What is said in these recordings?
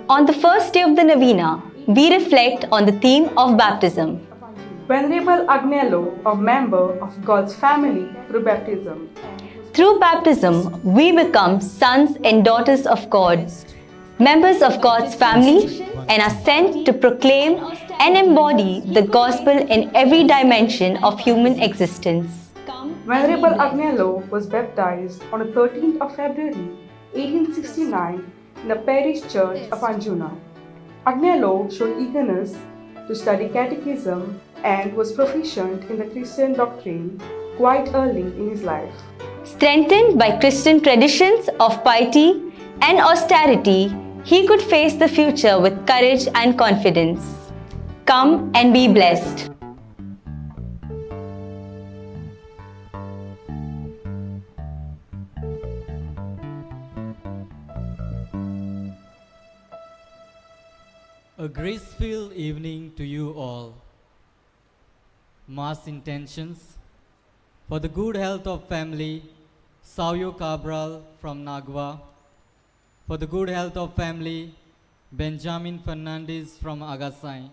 On the first day of the novena, we reflect on the theme of baptism. Venerable Agnelo, a member of God's family through baptism. Through baptism, we become sons and daughters of God, members of God's family, and are sent to proclaim and embody the gospel in every dimension of human existence. Venerable Agnelo was baptized on the 13th of February 1869 in the parish church of Anjuna. Agnelo showed eagerness to study catechism and was proficient in the Christian doctrine quite early in his life. Strengthened by Christian traditions of piety and austerity, he could face the future with courage and confidence. Come and be blessed. A grace-filled evening to you all. Mass intentions for the good health of family Savio Cabral from Nagua, for the good health of family Benjamin Fernandez from Agasai,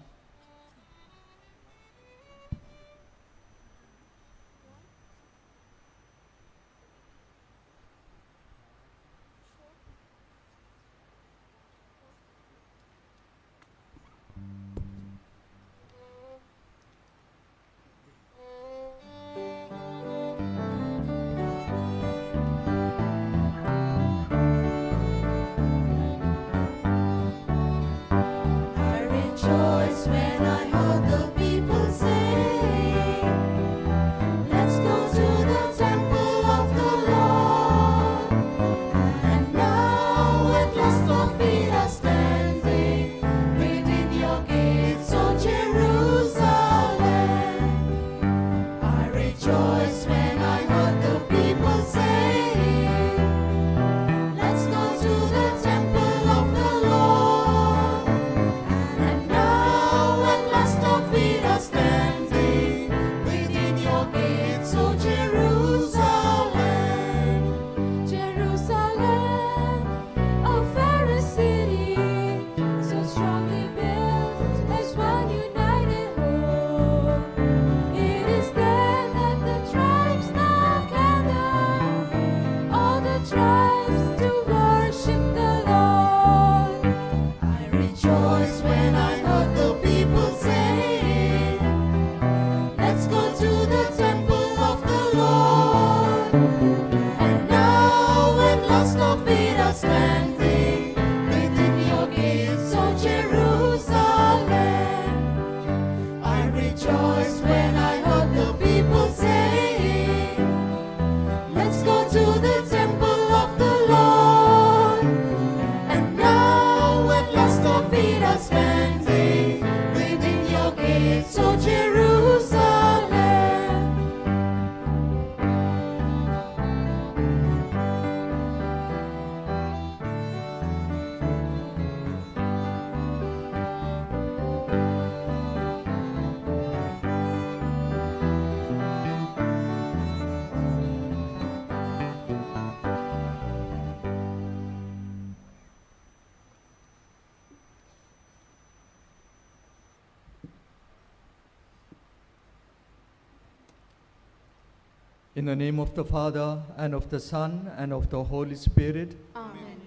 In the name of the Father, and of the Son, and of the Holy Spirit. Amen.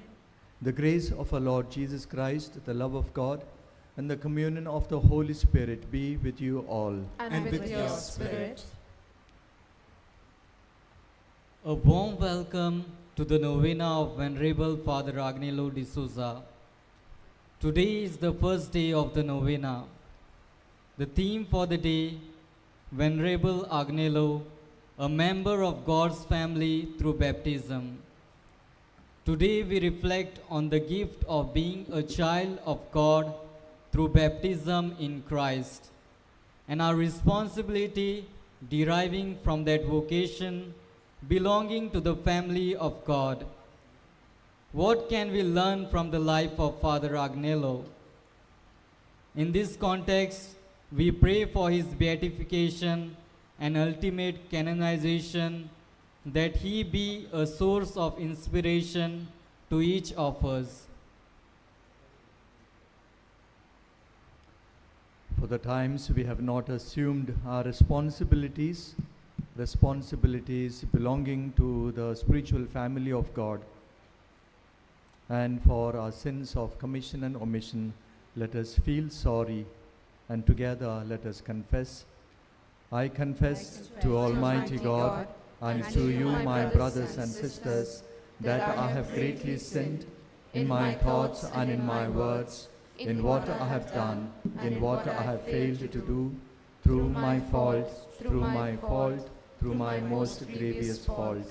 The grace of our Lord Jesus Christ, the love of God, and the communion of the Holy Spirit be with you all. And with your spirit. A warm welcome to the novena of Venerable Father Agnelo D'Souza. Today is the first day of the novena. The theme for the day, Venerable Agnelo, a member of God's family through baptism. Today we reflect on the gift of being a child of God through baptism in Christ, and our responsibility deriving from that vocation belonging to the family of God. What can we learn from the life of Father Agnelo? In this context, we pray for his beatification and ultimate canonization, that he be a source of inspiration to each of us. the times we have not assumed our responsibilities belonging to the spiritual family of God, and for our sins of commission and omission, let us feel sorry, and together let us confess. I confess to Almighty God and to you, my brothers and sisters, that I have greatly sinned in my thoughts and in my words, in what I have done, in what I have failed to do, through my fault, through my most grievous fault.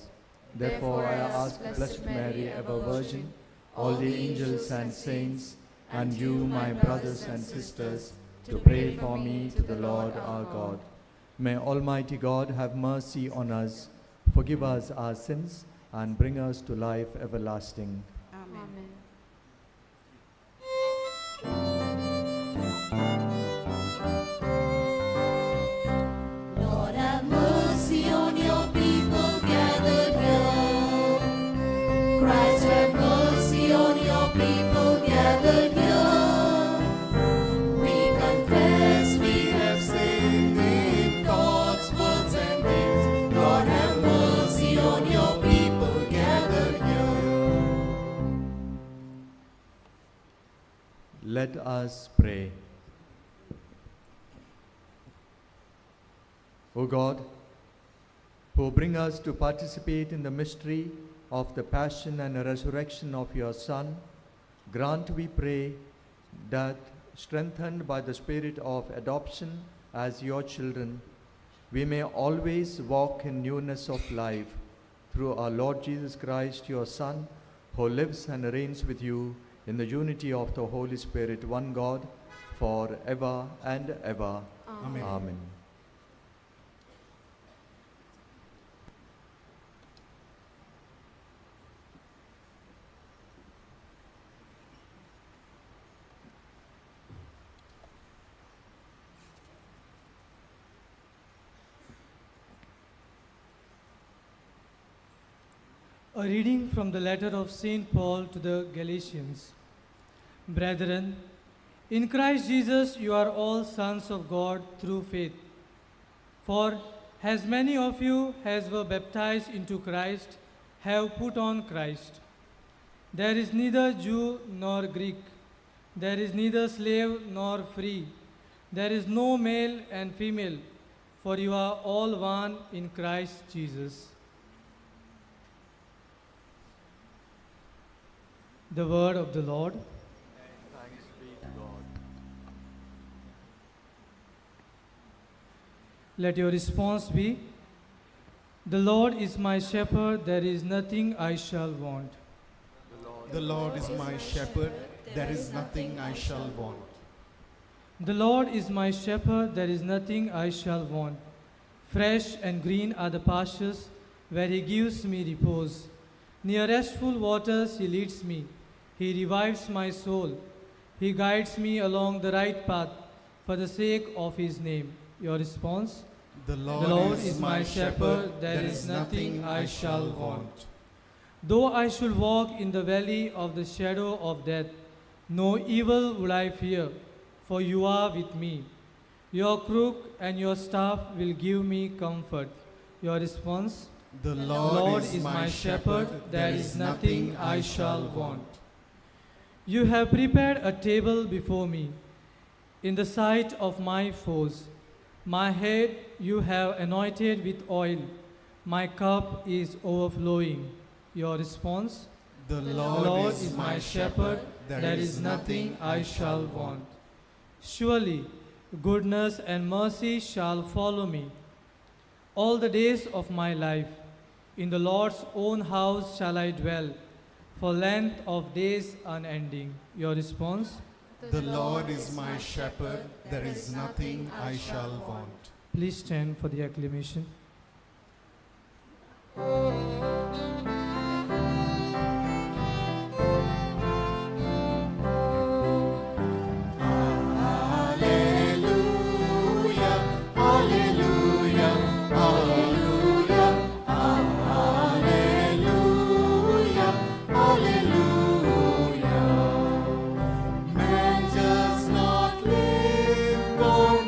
Therefore I ask Blessed Mary, ever Virgin, all the angels and saints, and you, my brothers and sisters, to pray for me to the Lord our God. May Almighty God have mercy on us, forgive us our sins, and bring us to life everlasting. Amen. Lord, have mercy on your people gathered here. Christ, have mercy on your people gathered here. We confess we have sinned in thoughts, words, and deeds. Lord, have mercy on your people gathered here. Let us pray. O God, who bring us to participate in the mystery of the passion and resurrection of your Son, grant, we pray, that, strengthened by the spirit of adoption as your children, we may always walk in newness of life through our Lord Jesus Christ, your Son, who lives and reigns with you in the unity of the Holy Spirit, one God, for ever and ever. Amen. Amen. A reading from the letter of St. Paul to the Galatians. Brethren, in Christ Jesus you are all sons of God through faith. For as many of you as were baptized into Christ have put on Christ. There is neither Jew nor Greek, there is neither slave nor free, there is no male and female, for you are all one in Christ Jesus. The word of the Lord. Thanks be to God. Let your response be, the Lord is my shepherd, there is nothing I shall want. The Lord is my shepherd, there is nothing I shall want. The Lord is my shepherd, there is nothing I shall want. Fresh and green are the pastures where he gives me repose. Near restful waters he leads me. He revives my soul. He guides me along the right path for the sake of his name. Your response? The The Lord is my shepherd, there is nothing I shall want. Though I should walk in the valley of the shadow of death, no evil will I fear, for you are with me. Your crook and your staff will give me comfort. Your response? The The Lord is my shepherd, there is nothing I shall want. You have prepared a table before me in the sight of my foes. My head you have anointed with oil. My cup is overflowing. Your response? The The Lord is my shepherd, there is nothing I shall want. Surely goodness and mercy shall follow me all the days of my life. In the Lord's own house shall I dwell for length of days unending. Your response? The Lord is my shepherd, there is nothing I shall want. Please stand for the acclamation. Man does not live for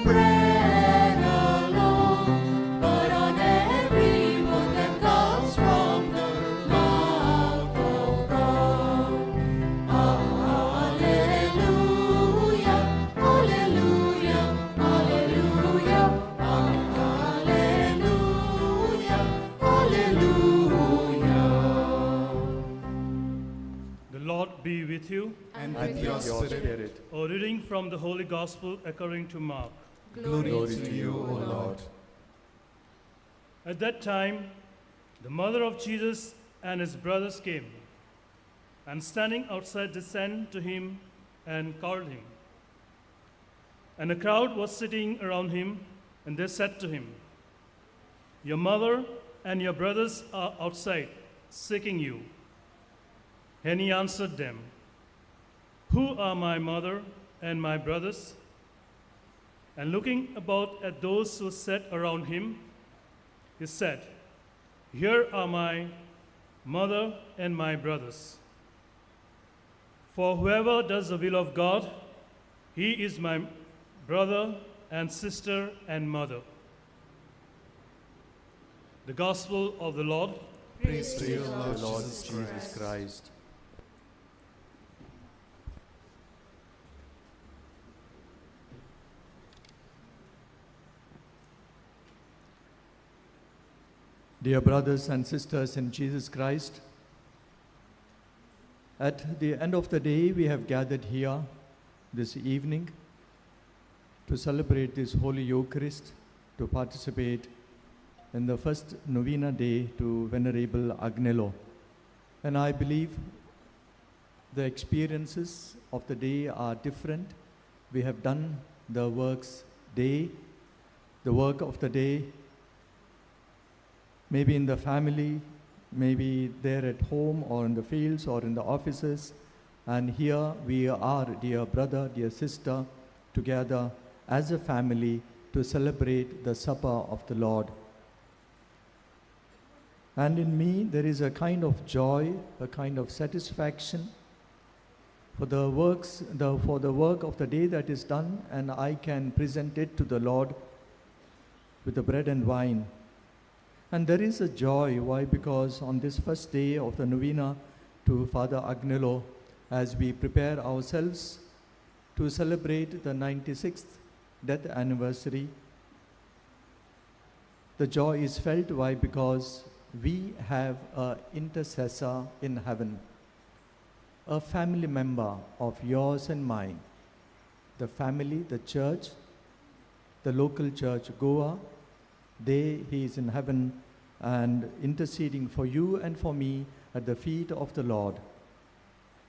with you. and with your spirit. A reading from the Holy Gospel according to Mark. Glory to you, O Lord. At that time, the mother of Jesus and his brothers came, and standing outside they sent to him and called him. And a crowd was sitting around him, and they said to him, "Your mother and your brothers are outside, seeking you." And he answered them, "Who are my mother and my brothers?" And looking about at those who sat around him, he said, "Here are my mother and my brothers. For whoever does the will of God, he is my brother and sister and mother." The Gospel of the Lord. Praise to you, Lord Lord Jesus Christ. Dear brothers and sisters in Jesus Christ, at the end of the day, we have gathered here this evening to celebrate this Holy Eucharist, to participate in the first novena day to Venerable Agnelo. And I believe the experiences of the day are different. We have done the work of the day, maybe in the family, maybe there at home or in the fields or in the offices. And here we are, dear brother, dear sister, together as a family to celebrate the supper of the Lord. And in me there is a kind of joy, a kind of satisfaction for the work of the day that is done, and I can present it to the Lord with the bread and wine. And there is a joy. Why? Because on this first day of the novena to Father Agnelo, as we prepare ourselves to celebrate the 96th death anniversary, the joy is felt. Why? Because we have an intercessor in heaven, a family member of yours and mine. The family, the church, the local church, Goa, he is in heaven and interceding for you and for me at the feet of the Lord.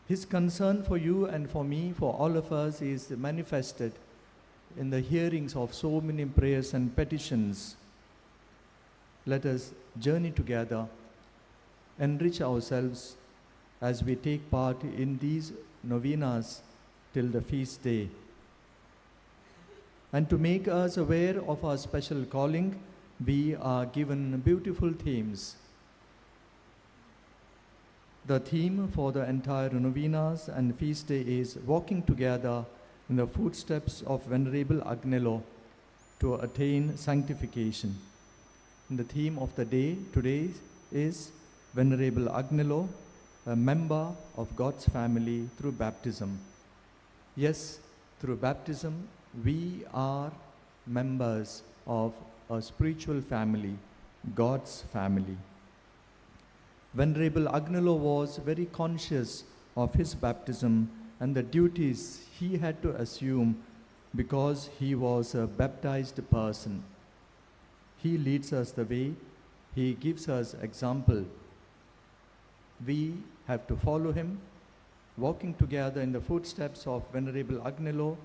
His concern for you and for me, for all of us, is manifested in the hearings of so many prayers and petitions. Let us journey together, enrich ourselves as we take part in these novenas till the feast day. And to make us aware of our special calling, we are given beautiful themes. The theme for the entire novenas and feast day is walking together in the footsteps of Venerable Agnelo to attain sanctification. And the theme of the day today is Venerable Agnelo, a member of God's family through baptism. Yes, through baptism, we are members of a spiritual family, God's family. Venerable Agnelo was very conscious of his baptism and the duties he had to assume because he was a baptized person. He leads us the way, he gives us example. We have to follow him, walking together in the footsteps of Venerable Agnelo.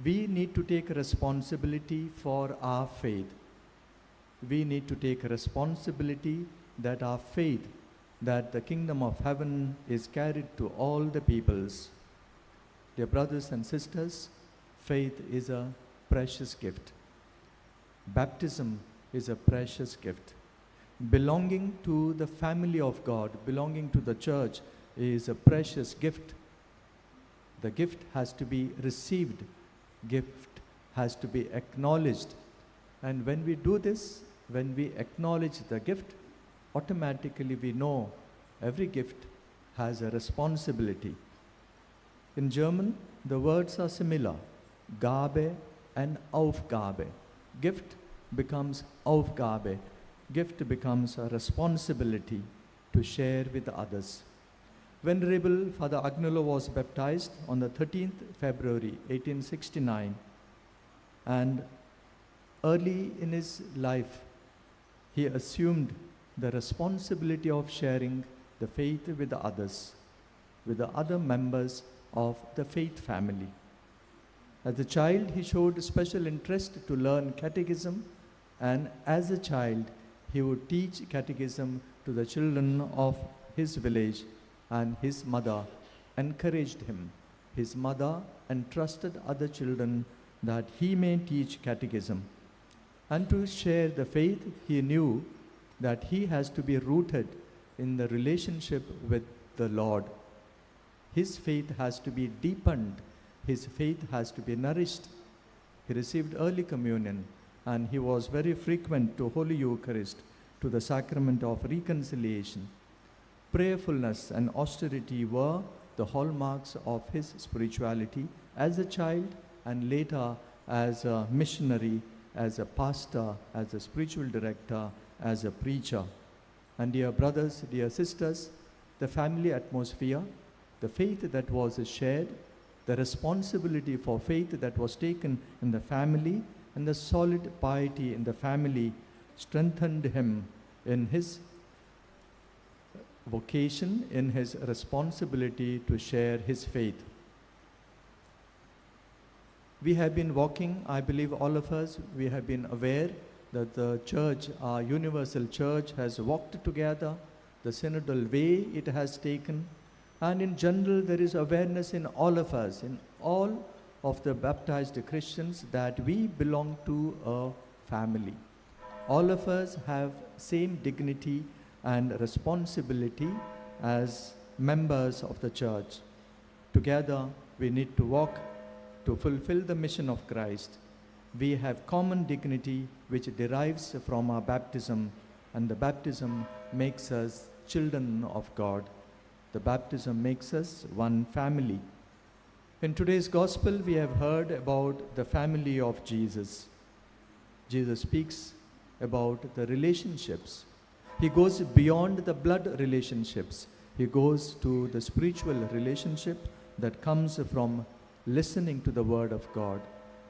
We need to take responsibility for our faith. We need to take responsibility that our faith, that the kingdom of heaven is carried to all the peoples. Dear brothers and sisters, faith is a precious gift. Baptism is a precious gift. Belonging to the family of God, belonging to the church is a precious gift. The gift has to be received. Gift has to be acknowledged. And when we do this, when we acknowledge the gift, automatically we know every gift has a responsibility. In German, the words are similar, Gabe and Aufgabe. Gift becomes Aufgabe. Gift becomes a responsibility to share with others. Venerable Father Agnelo was baptized on the 13th February 1869, and early in his life he assumed the responsibility of sharing the faith with the others, with the other members of the faith family. As a child, he showed special interest to learn catechism, and as a child, he would teach catechism to the children of his village, and his mother encouraged him. His mother entrusted other children that he may teach catechism. And to share the faith, he knew that he has to be rooted in the relationship with the Lord. His faith has to be deepened. His faith has to be nourished. He received early communion, and he was very frequent to Holy Eucharist, to the sacrament of reconciliation. Prayerfulness and austerity were the hallmarks of his spirituality as a child, and later as a missionary, as a pastor, as a spiritual director, as a preacher. And dear brothers, dear sisters, the family atmosphere, the faith that was shared, the responsibility for faith that was taken in the family, and the solid piety in the family strengthened him in his vocation, in his responsibility to share his faith. We have been walking, I believe all of us, we have been aware that the church, our universal church, has walked together, the synodal way it has taken, and in general there is awareness in all of us, in all of the baptized Christians, that we belong to a family. All of us have same dignity and responsibility as members of the church. Together we need to walk to fulfill the mission of Christ. We have common dignity which derives from our baptism, and the baptism makes us children of God. The baptism makes us one family. In today's gospel, we have heard about the family of Jesus. Jesus speaks about the relationships. He goes beyond the blood relationships. He goes to the spiritual relationship that comes from listening to the word of God,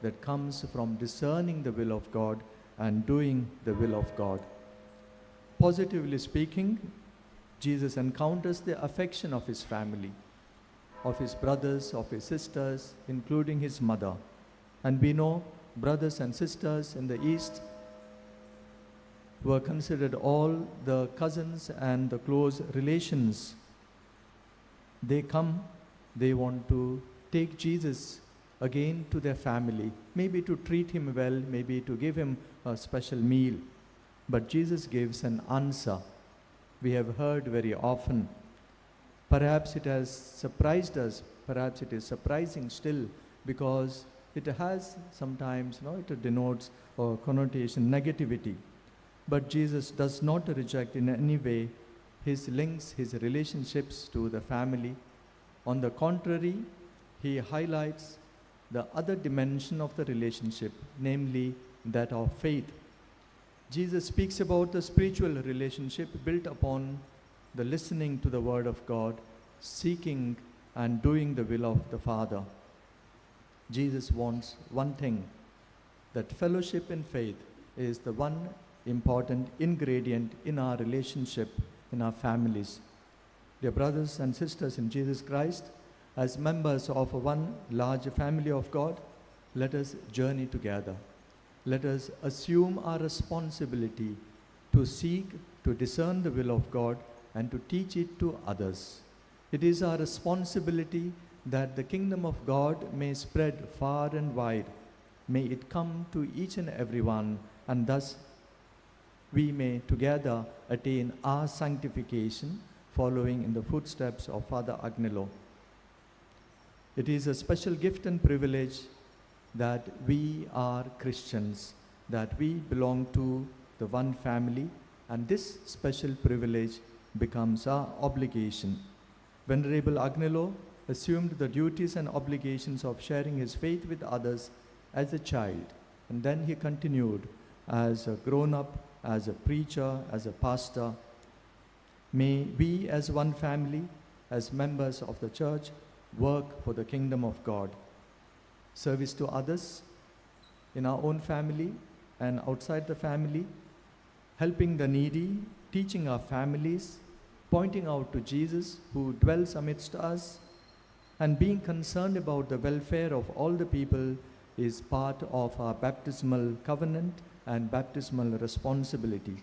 that comes from discerning the will of God and doing the will of God. Positively speaking, Jesus encounters the affection of his family, of his brothers, of his sisters, including his mother. And we know brothers and sisters in the East were considered all the cousins and the close relations. They come, they want to take Jesus again to their family, maybe to treat him well, maybe to give him a special meal. But Jesus gives an answer. We have heard very often. Perhaps it has surprised us, perhaps it is surprising still, because it has sometimes, it denotes or connotation negativity. But Jesus does not reject in any way his links, his relationships to the family. On the contrary, he highlights the other dimension of the relationship, namely that of faith. Jesus speaks about the spiritual relationship built upon the listening to the word of God, seeking and doing the will of the Father. Jesus wants one thing, that fellowship in faith is the one important ingredient in our relationship, in our families. Dear brothers and sisters in Jesus Christ, as members of one large family of God, let us journey together. Let us assume our responsibility to seek, to discern the will of God and to teach it to others. It is our responsibility that the kingdom of God may spread far and wide. May it come to each and every one, and thus we may together attain our sanctification, following in the footsteps of Father Agnelo. It is a special gift and privilege that we are Christians, that we belong to the one family, and this special privilege becomes our obligation. Venerable Agnelo assumed the duties and obligations of sharing his faith with others as a child, and then he continued as a grown-up, as a preacher, as a pastor. May we as one family as members of the church, work for the kingdom of God. Service to others in our own family and outside the family, helping the needy, teaching our families, pointing out to Jesus who dwells amidst us, and being concerned about the welfare of all the people is part of our baptismal covenant and baptismal responsibility.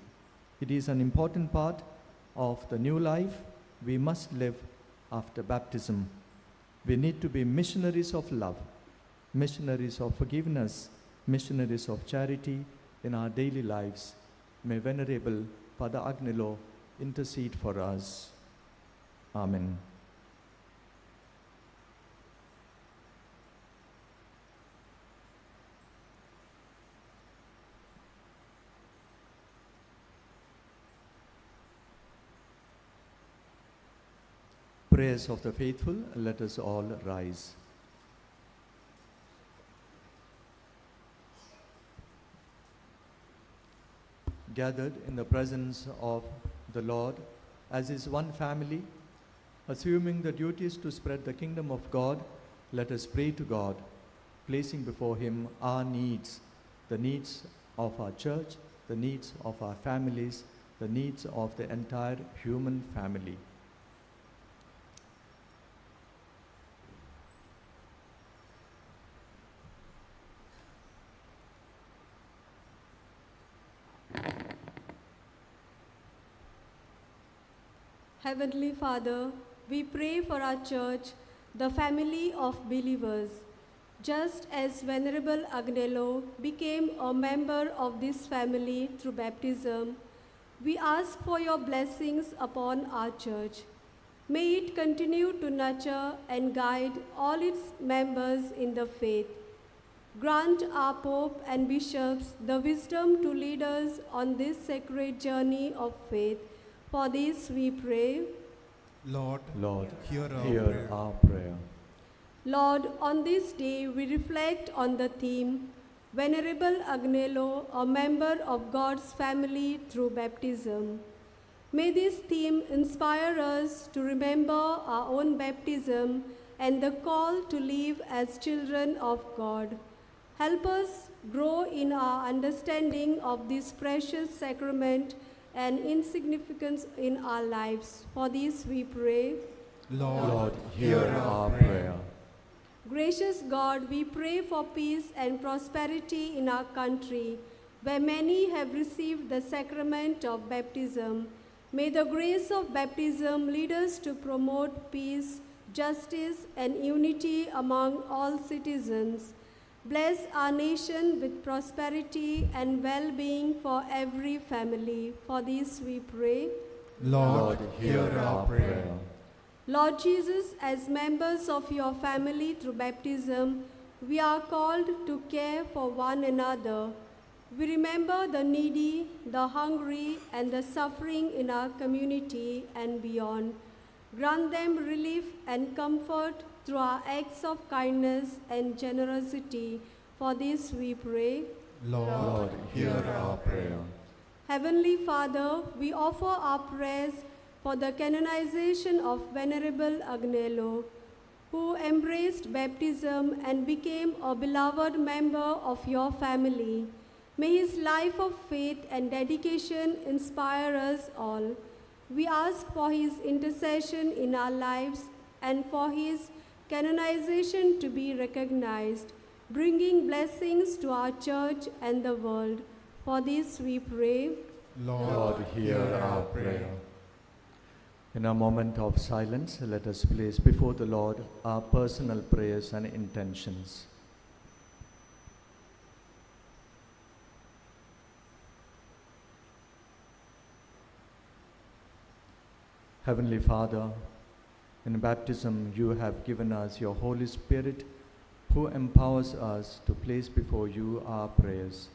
It is an important part of the new life we must live after baptism. We need to be missionaries of love, missionaries of forgiveness, missionaries of charity in our daily lives. May Venerable Father Agnelo intercede for us. Amen. Prayers of the faithful, let us all rise. Gathered in the presence of the Lord as is one family, assuming the duties to spread the kingdom of God, let us pray to God, placing before Him our needs, the needs of our church, the needs of our families, the needs of the entire human family. Heavenly Father, we pray for our church, the family of believers. Just as Venerable Agnelo became a member of this family through baptism, we ask for your blessings upon our church. May it continue to nurture and guide all its members in the faith. Grant our Pope and bishops the wisdom to lead us on this sacred journey of faith. For this we pray. Lord, hear our prayer. Lord, on this day we reflect on the theme, Venerable Agnelo, a member of God's family through baptism. May this theme inspire us to remember our own baptism and the call to live as children of God. Help us grow in our understanding of this precious sacrament and insignificance in our lives. For this we pray. Lord, hear our prayer. Gracious God, we pray for peace and prosperity in our country, where many have received the sacrament of baptism. May the grace of baptism lead us to promote peace, justice, and unity among all citizens. Bless our nation with prosperity and well-being for every family. For this we pray. Lord, hear our prayer. Lord Jesus, as members of your family through baptism, we are called to care for one another. We remember the needy, the hungry, and the suffering in our community and beyond. Grant them relief and comfort through our acts of kindness and generosity. For this we pray. Lord, hear our prayer. Heavenly Father, we offer our prayers for the canonization of Venerable Agnelo, who embraced baptism and became a beloved member of your family. May his life of faith and dedication inspire us all. We ask for his intercession in our lives and for his canonization to be recognized, bringing blessings to our church and the world. For this we pray. Lord, hear our prayer. In a moment of silence, let us place before the Lord our personal prayers and intentions. Heavenly Father, in baptism you have given us your Holy Spirit, who empowers us to place before you our prayers.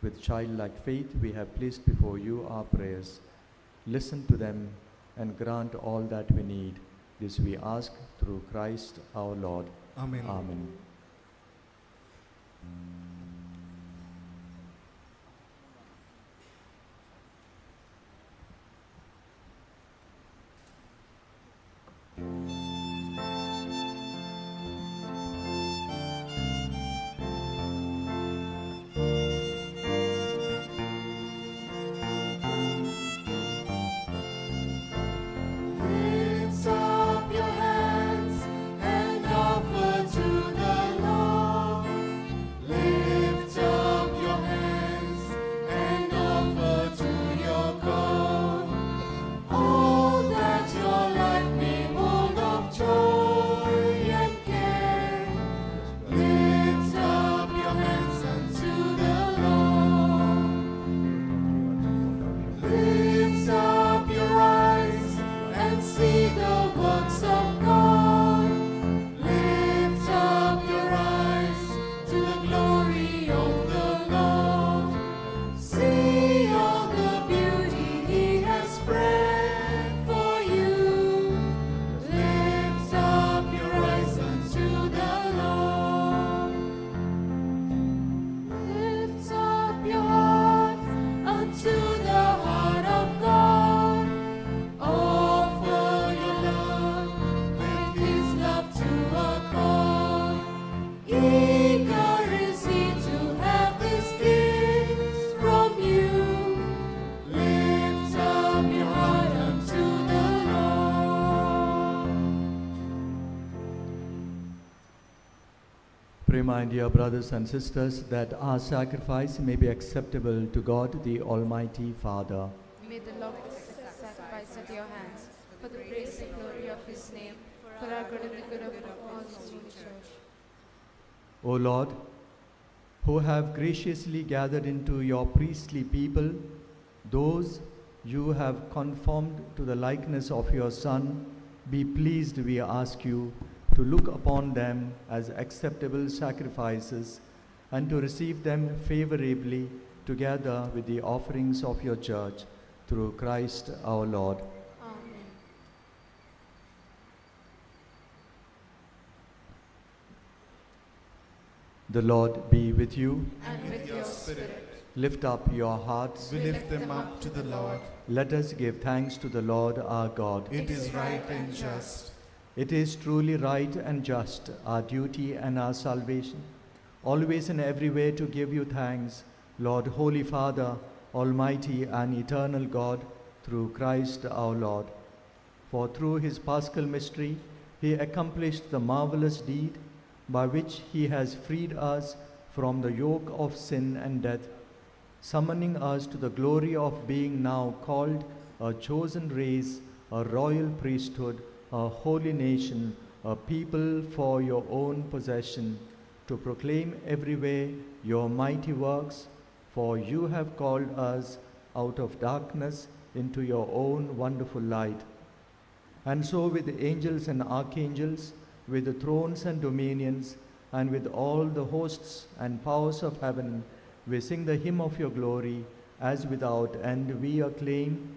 With childlike faith, we have placed before you our prayers. Listen to them and grant all that we need. This we ask through Christ our Lord. Amen. Amen. Pray, my dear brothers and sisters, that our sacrifice may be acceptable to God, the Almighty Father. May the Lord accept the sacrifice at your hands for the praise and glory of his name, for our good and the good of all his holy church. O Lord, who have graciously gathered into your priestly people those you have conformed to the likeness of your Son, be pleased, we ask you, to look upon them as acceptable sacrifices and to receive them favorably together with the offerings of your church, through Christ our Lord. Amen. The Lord be with you. And with your spirit. Lift up your hearts. We lift them up to the Lord. Let us give thanks to the Lord our God. It is right and just. It is truly right and just, our duty and our salvation, always and everywhere to give you thanks, Lord, Holy Father, Almighty and eternal God, through Christ our Lord. For through his paschal mystery, he accomplished the marvelous deed by which he has freed us from the yoke of sin and death, summoning us to the glory of being now called a chosen race, a royal priesthood, a holy nation, a people for your own possession, to proclaim everywhere your mighty works, for you have called us out of darkness into your own wonderful light. And so with the angels and archangels, with the thrones and dominions, and with all the hosts and powers of heaven, we sing the hymn of your glory, as without end we acclaim.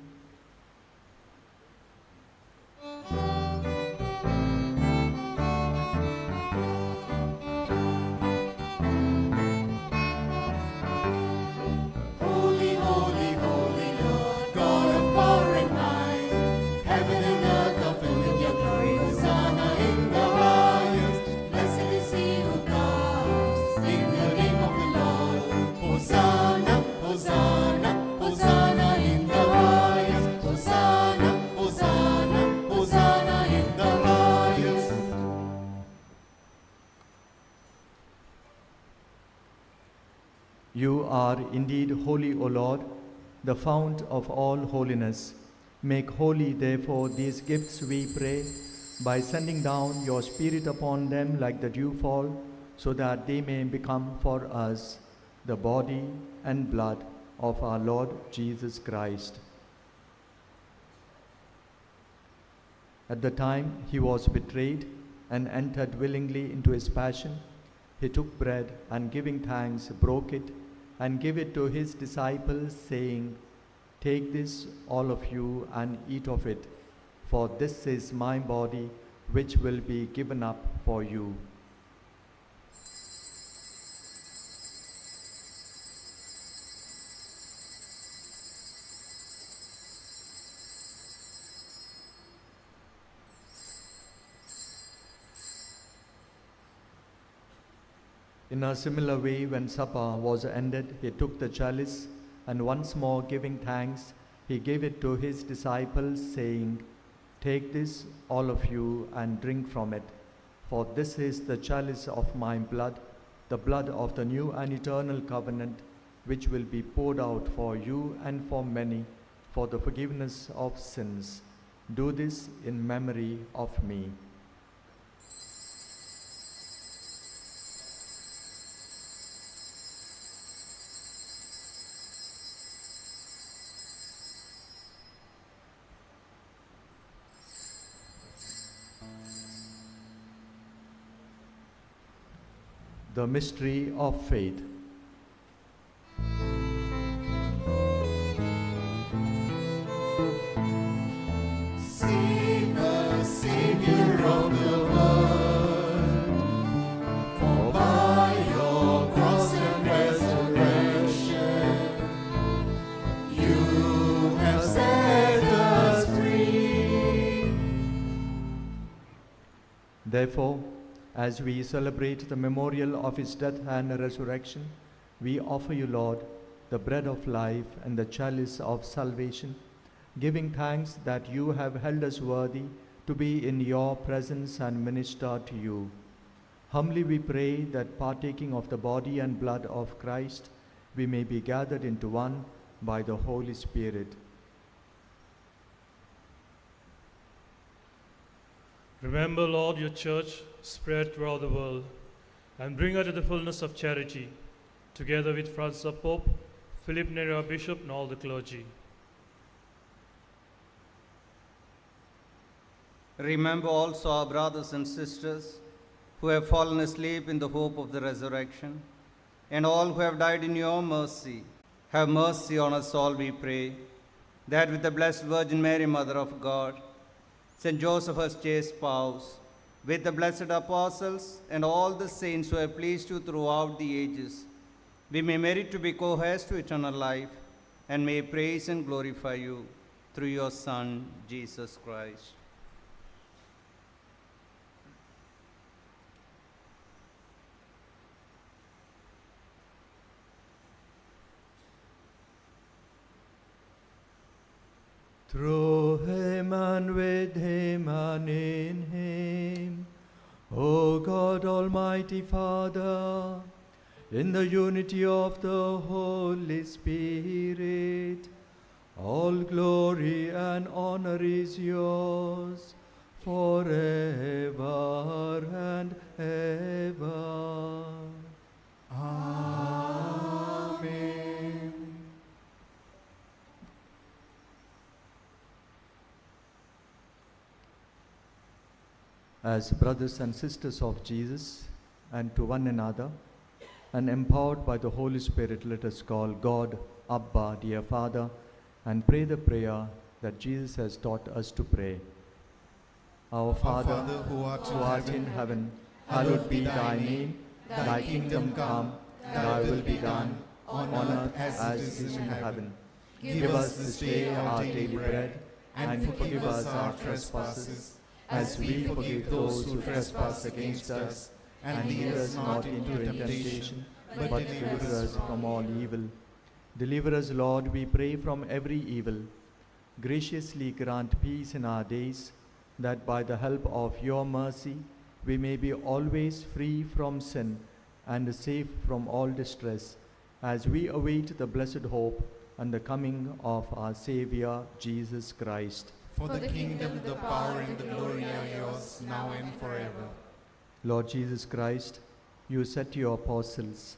Holy, holy, holy Lord, God of power and might, heaven and earth are filled with your glory. Hosanna in the highest. Blessed is he who comes in the name of the Lord. Hosanna, Hosanna, Hosanna in the highest. Hosanna, Hosanna, Hosanna in the highest. You are indeed holy, O Lord, the fount of all holiness. Make holy, therefore, these gifts, we pray, by sending down your Spirit upon them like the dewfall, so that they may become for us the body and blood of our Lord Jesus Christ. At the time he was betrayed and entered willingly into his passion, he took bread and giving thanks, broke it and gave it to his disciples, saying, "Take this, all of you, and eat of it, for this is my body, which will be given up for you." In a similar way, when supper was ended, he took the chalice, and once more giving thanks, he gave it to his disciples, saying, "Take this, all of you, and drink from it, for this is the chalice of my blood, the blood of the new and eternal covenant, which will be poured out for you and for many for the forgiveness of sins. Do this in memory of me." The mystery of faith. Save us, Savior of the world, for by your cross and resurrection, you have set us free. Therefore, as we celebrate the memorial of his death and resurrection, we offer you, Lord, the bread of life and the chalice of salvation, giving thanks that you have held us worthy to be in your presence and minister to you. Humbly we pray that partaking of the body and blood of Christ, we may be gathered into one by the Holy Spirit. Remember, Lord, your church spread throughout the world and bring her to the fullness of charity, together with Francis the Pope, Philip Neri, our Bishop, and all the clergy. Remember also our brothers and sisters who have fallen asleep in the hope of the resurrection, and all who have died in your mercy. Have mercy on us all, we pray, that with the Blessed Virgin Mary, Mother of God, Saint Joseph, her chaste spouse, with the blessed apostles and all the saints who have pleased you throughout the ages, we may merit to be co-heirs to eternal life, and may praise and glorify you through your Son, Jesus Christ. Through him and with him and in him, O God, Almighty Father, in the unity of the Holy Spirit, all glory and honor is yours forever and ever. Amen. As brothers and sisters of Jesus and to one another, and empowered by the Holy Spirit, let us call God Abba, dear Father, and pray the prayer that Jesus has taught us to pray. Our Father, who art in heaven, hallowed be thy name. Thy kingdom come, thy will be done, on earth as it is in heaven. Give us this day our daily bread, and forgive us our trespasses, as we forgive those who trespass against us. And lead us not into temptation, but deliver us from all evil. Deliver us, Lord, we pray, from every evil. Graciously grant peace in our days, that by the help of your mercy we may be always free from sin and safe from all distress, as we await the blessed hope and the coming of our Saviour, Jesus Christ. For the kingdom, the power, and the glory are yours, now and forever. Lord Jesus Christ, you said to your apostles,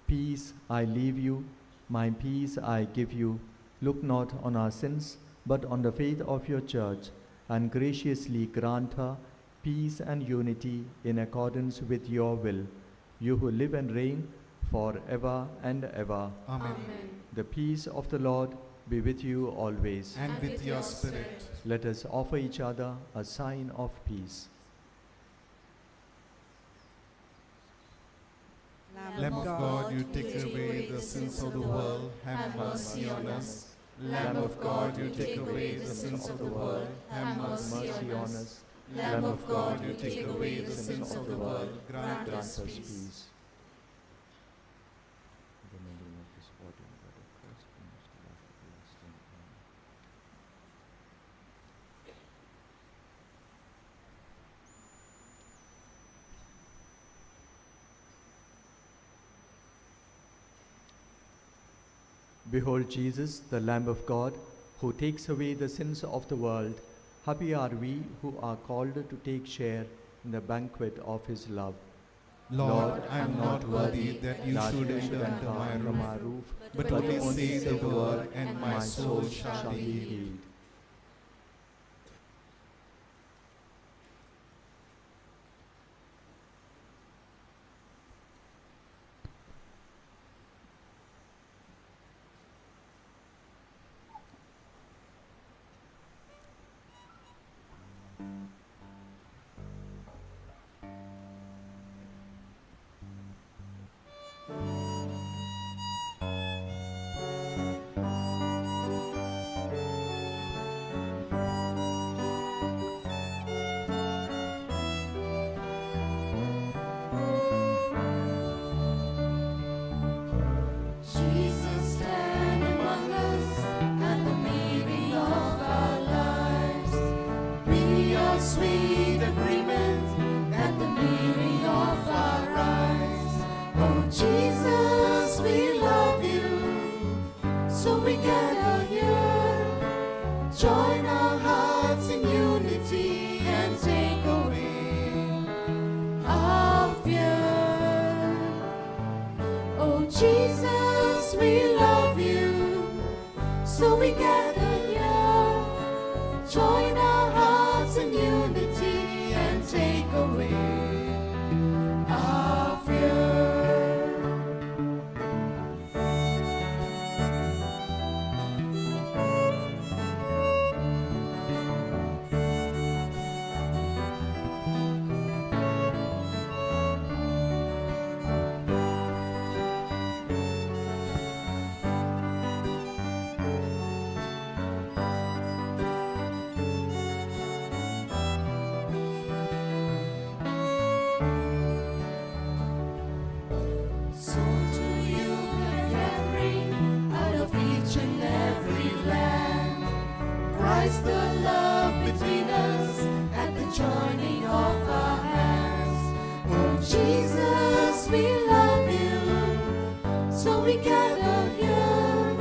"Peace I leave you, my peace I give you. Look not on our sins, but on the faith of your church, and graciously grant her peace and unity in accordance with your will, you who live and reign forever and ever." Amen. The peace of the Lord be with you always. And with your spirit. Let us offer each other a sign of peace. Lamb of God, you take away the sins of the world, have mercy on us. Lamb of God, you take away the sins of the world, have mercy on us. Lamb of God, you take away the sins of the world, grant us peace. Behold Jesus, the Lamb of God, who takes away the sins of the world. Happy are we who are called to take share in the banquet of his love. Lord, I am not worthy that you should enter under my roof, but only say the word, and my soul shall be healed. we love you. So we gather here, join our hearts in unity and take away our fear. So to you we're gathering out of each and every land, Christ the love between us at the joining of our hands. Oh Jesus, we love you. So we gather here,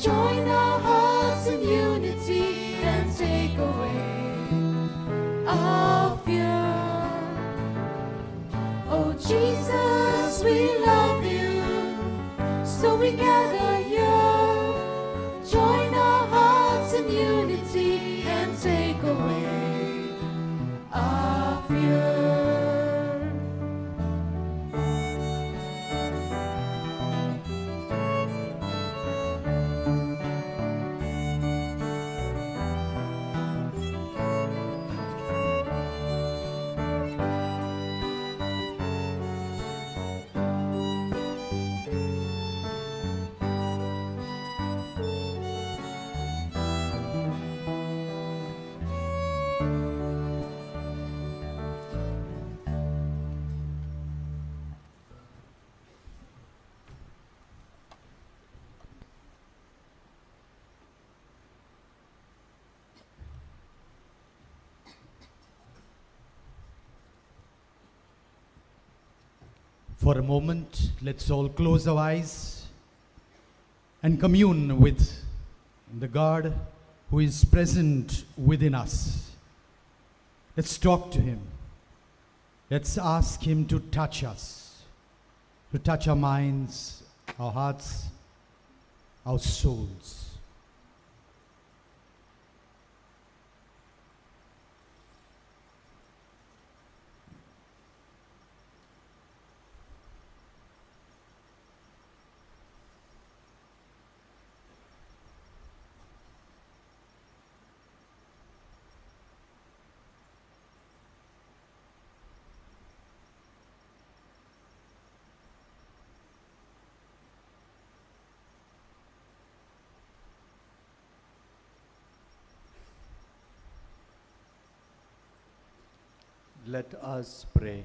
join our hearts in unity and take away our fear. Oh Jesus, we love you. So we gather here, join our hearts in unity and take away our fear. For a moment, let's all close our eyes and commune with the God who is present within us. Let's talk to Him. Let's ask Him to touch us, to touch our minds, our hearts, our souls. Let us pray.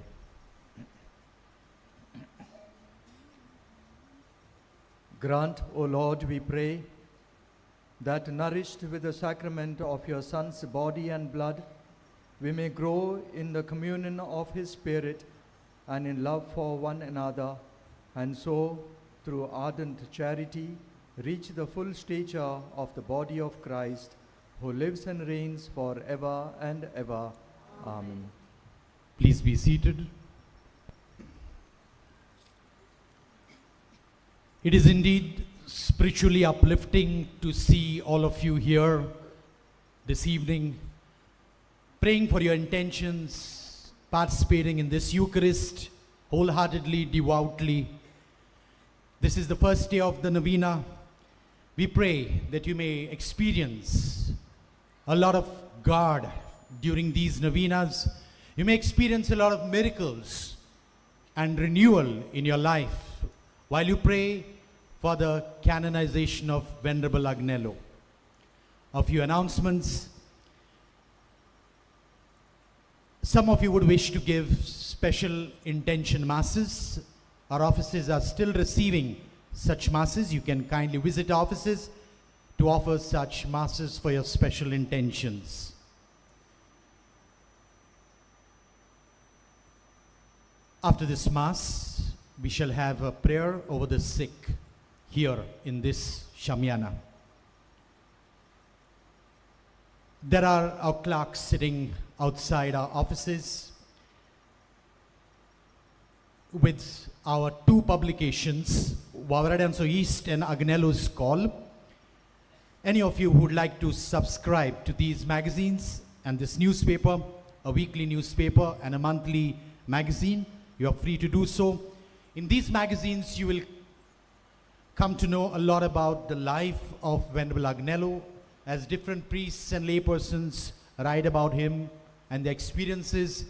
Grant, O Lord, we pray, that nourished with the sacrament of your Son's body and blood, we may grow in the communion of his Spirit and in love for one another, and so, through ardent charity, reach the full stature of the body of Christ, who lives and reigns forever and ever. Amen. Please be seated. It is indeed spiritually uplifting to see all of you here this evening, praying for your intentions, participating in this Eucharist wholeheartedly, devoutly. This is the first day of the novena. We pray that you may experience a lot of God during these novenas. You may experience a lot of miracles and renewal in your life while you pray for the canonization of Venerable Agnelo. A few announcements. Some of you would wish to give special intention masses. Our offices are still receiving such masses. You can kindly visit offices to offer such masses for your special intentions. After this Mass, we shall have a prayer over the sick here in this Shamiana. There are our clerks sitting outside our offices with our two publications, Vavaradanso East and Agnelo's Call. Any of you who would like to subscribe to these magazines and this newspaper, a weekly newspaper and a monthly magazine, you are free to do so. In these magazines, you will come to know a lot about the life of Venerable Agnelo, as different priests and laypersons write about him and their experiences,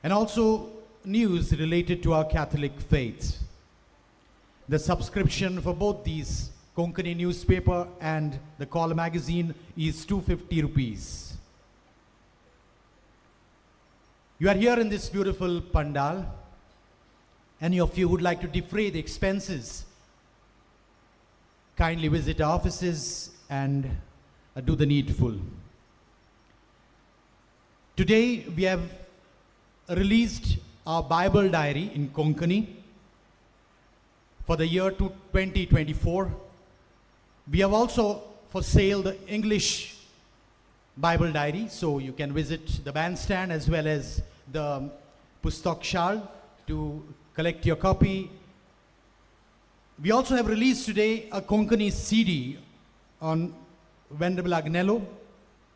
and also news related to our Catholic faith. The subscription for both these, Konkani newspaper and the Call magazine, is 250 rupees. You are here in this beautiful pandal. Any of you would like to defray the expenses, kindly visit our offices and do the needful. Today we have released our Bible diary in Konkani for the year 2024. We have also for sale the English Bible diary, so you can visit the bandstand as well as the Pustak Shal to collect your copy. We also have released today a Konkani CD on Venerable Agnelo.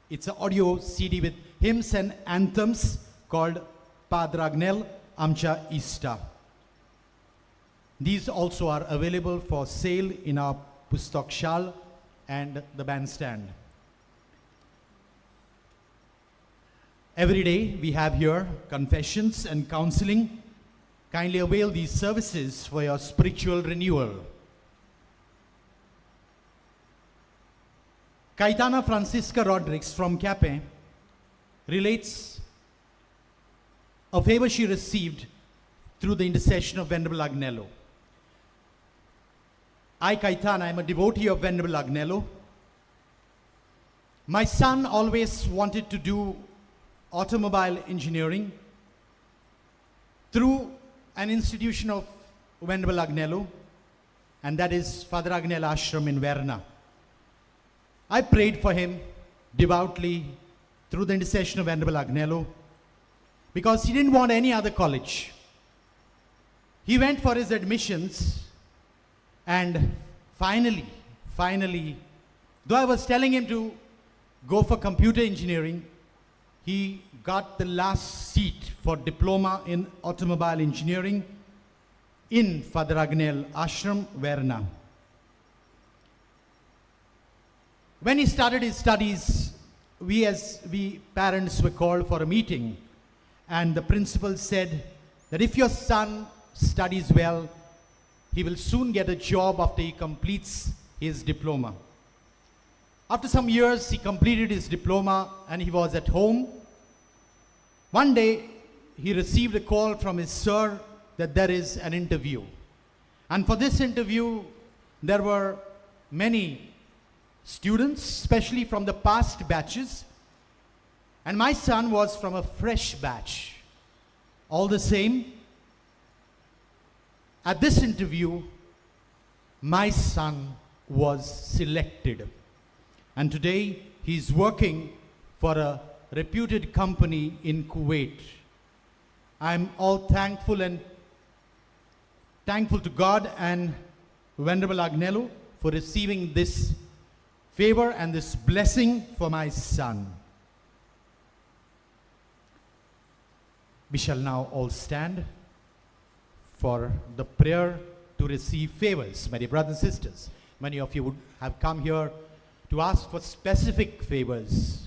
It's an audio CD with hymns and anthems called Padre Agnel Amcha Ista. These also are available for sale in our Pustak Shal and the bandstand. Every day we have here confessions and counseling. Kindly avail these services for your spiritual renewal. Caetana Francisca Rodriguez from Cape relates a favor she received through the intercession of Venerable Agnelo. I, Caetana, am a devotee of Venerable Agnelo. My son always wanted to do automobile engineering through an institution of Venerable Agnelo, and that is Father Agnel Ashram in Verna. I prayed for him devoutly through the intercession of Venerable Agnelo because he didn't want any other college. He went for his admissions, and finally, though I was telling him to go for computer engineering, he got the last seat for diploma in automobile engineering in Father Agnel Ashram, Verna. When he started his studies, we parents were called for a meeting, and the principal said that if your son studies well, he will soon get a job after he completes his diploma. After some years, he completed his diploma and he was at home. One day, he received a call from his sir that there is an interview. And for this interview, there were many students, especially from the past batches. And my son was from a fresh batch. All the same, at this interview, my son was selected. And today, he's working for a reputed company in Kuwait. I'm all thankful to God and Venerable Agnelo for receiving this favor and this blessing for my son. We shall now all stand for the prayer to receive favors. My dear brothers and sisters, many of you would have come here to ask for specific favors.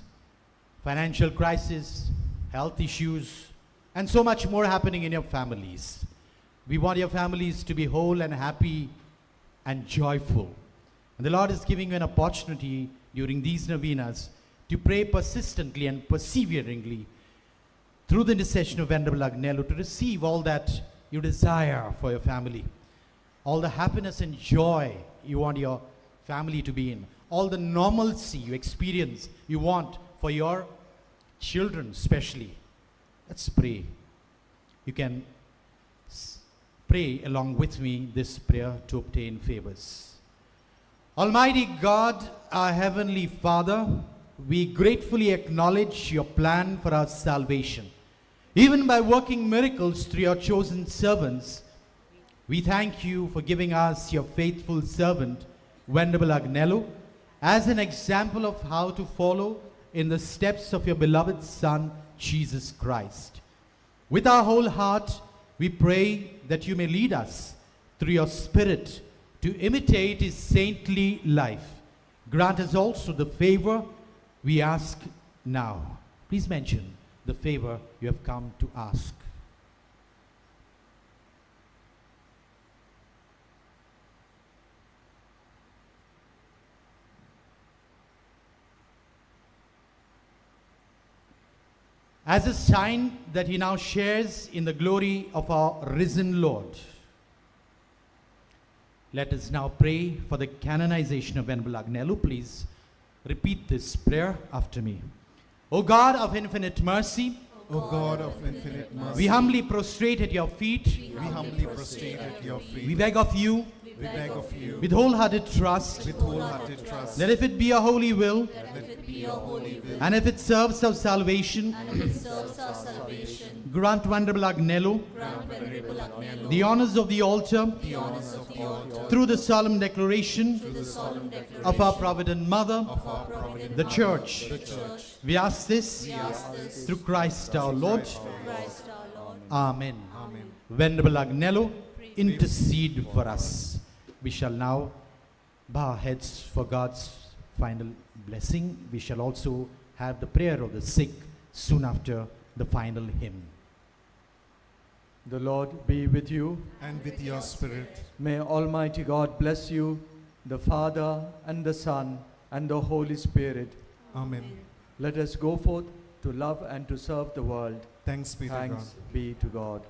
Financial crisis, health issues, and so much more happening in your families. We want your families to be whole and happy and joyful. And the Lord is giving you an opportunity during these novenas to pray persistently and perseveringly through the intercession of Venerable Agnelo to receive all that you desire for your family. All the happiness and joy you want your family to be in. All the normalcy you experience, you want for your children especially. Let's pray. You can pray along with me this prayer to obtain favors. Almighty God, our Heavenly Father, we gratefully acknowledge your plan for our salvation. Even by working miracles through your chosen servants, We thank you for giving us your faithful servant, Venerable Agnelo, as an example of how to follow in the steps of your beloved Son, Jesus Christ. With our whole heart, we pray that you may lead us through your Spirit to imitate his saintly life. Grant us also the favor we ask now. Please mention the favor you have come to ask. As a sign that he now shares in the glory of our risen Lord, let us now pray for the canonization of Venerable Agnelo. Please repeat this prayer after me. O God of infinite mercy, O God of infinite mercy, we humbly prostrate at your feet. we humbly prostrate at your feet. We beg of you, We beg of you, with wholehearted trust, with wholehearted trust, that if it be your holy will, Let it be your holy will, and if it serves our salvation, and if it serves our salvation, grant Venerable Agnelo grant Venerable Agnelo the honors of the altar the honors of the altar, through the solemn declaration through the solemn declaration of our Provident Mother, of our provident the Church. the Church. We ask this through Christ our Lord. Christ our Lord. Amen. Amen. Venerable Agnelo, intercede for us. We shall now bow our heads for God's final blessing. We shall also have the prayer of the sick soon after the final hymn. The Lord be with you. And with your spirit, May Almighty God bless you, the Father and the Son and the Holy Spirit. Amen. Let us go forth to love and to serve the world. Thanks be to God. Thanks be to God.